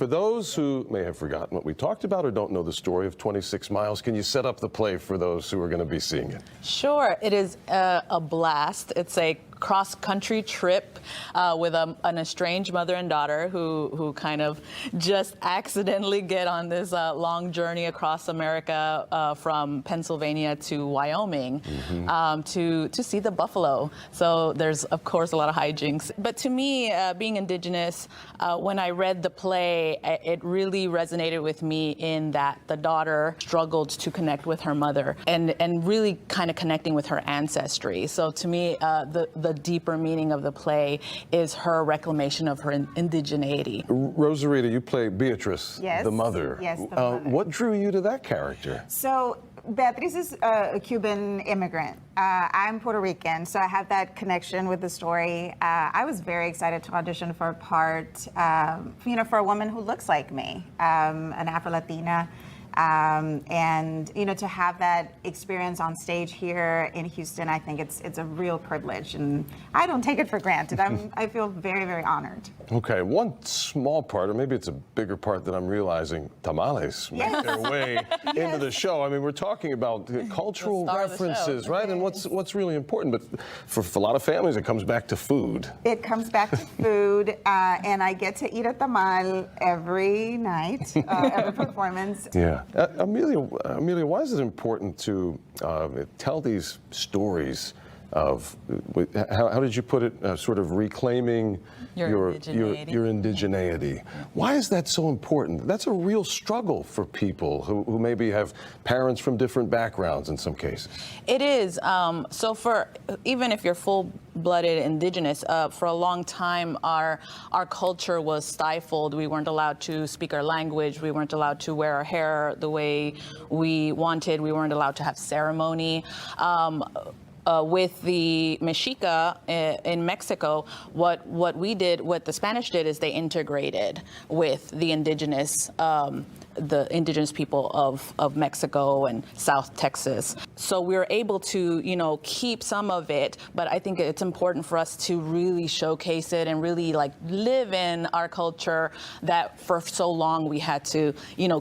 For those who may have forgotten what we talked about or don't know the story of 26 Miles, can you set up the play for those who are going to be seeing it? Sure. It is a blast. It's a cross-country trip with an estranged mother and daughter who kind of just accidentally get on this long journey across America from Pennsylvania to Wyoming to see the buffalo. So there's, of course, a lot of hijinks. But to me, being Indigenous, when I read the play, it really resonated with me in that the daughter struggled to connect with her mother and really kind of connecting with her ancestry. So to me, the deeper meaning of the play is her reclamation of her indigeneity. Rosarita, you play Beatrice, Yes. the mother. Yes, the mother. What drew you to that character? So Beatriz is a Cuban immigrant. I'm Puerto Rican, so I have that connection with the story. I was very excited to audition for a part, for a woman who looks like me, an Afro-Latina. And to have that experience on stage here in Houston, I think it's a real privilege, and I don't take it for granted. I feel very, very honored. Okay, one small part, or maybe it's a bigger part than I'm realizing, tamales make their way into the show. I mean, we're talking about cultural references, right? And what's really important, but for a lot of families, it comes back to food. It comes back to food, and I get to eat a tamal every night, every performance. Yeah. Amelia, why is it important to tell these stories of, how did you put it, sort of reclaiming your indigeneity? Why is that so important? That's a real struggle for people who maybe have parents from different backgrounds in some cases. It is. So even if you're full-blooded Indigenous, for a long time our culture was stifled. We weren't allowed to speak our language. We weren't allowed to wear our hair the way we wanted. We weren't allowed to have ceremony. With the Mexica in Mexico, what the Spanish did is they integrated with the indigenous people of Mexico and South Texas. So we were able to, keep some of it, but I think it's important for us to really showcase it and really live in our culture that for so long we had to,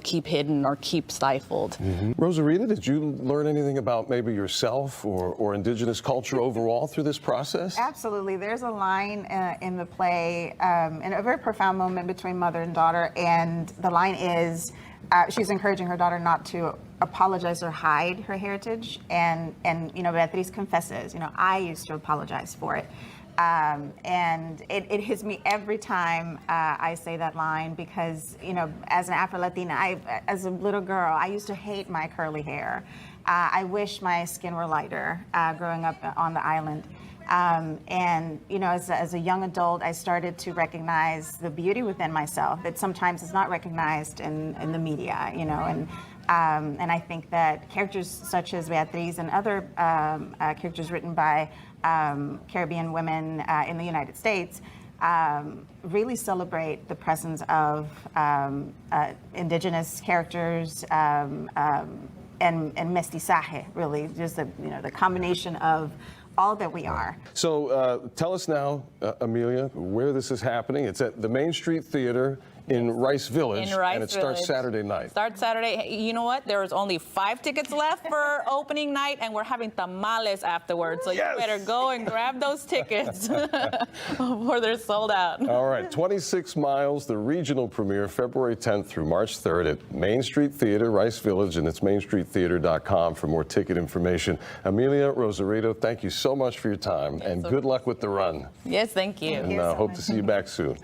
keep hidden or keep stifled. Rosarita, did you learn anything about maybe yourself or indigenous culture overall through this process? Absolutely. There's a line in the play, in a very profound moment between mother and daughter, and the line is, she's encouraging her daughter not to apologize or hide her heritage, and Beatriz confesses, I used to apologize for it. And it hits me every time I say that line because, as an Afro-Latina, as a little girl, I used to hate my curly hair. I wish my skin were lighter growing up on the island. And, as a young adult, I started to recognize the beauty within myself that sometimes is not recognized in the media, and I think that characters such as Beatriz and other characters written by Caribbean women in the United States really celebrate the presence of indigenous characters and mestizaje, really, just the combination of all that we are. So tell us now, Amelia, where this is happening. It's at the Main Street Theater in Rice Village, and it starts Saturday night. Starts Saturday. You know what? There's only 5 tickets left for opening night, and we're having tamales afterwards. So you better go and grab those tickets before they're sold out. All right, 26 Miles, the regional premiere, February 10th through March 3rd at Main Street Theater, Rice Village, and it's mainstreettheater.com for more ticket information. Amelia, Rosarito, thank you so much for your time, and good luck with the run. Yes, thank you. And hope to see you back soon.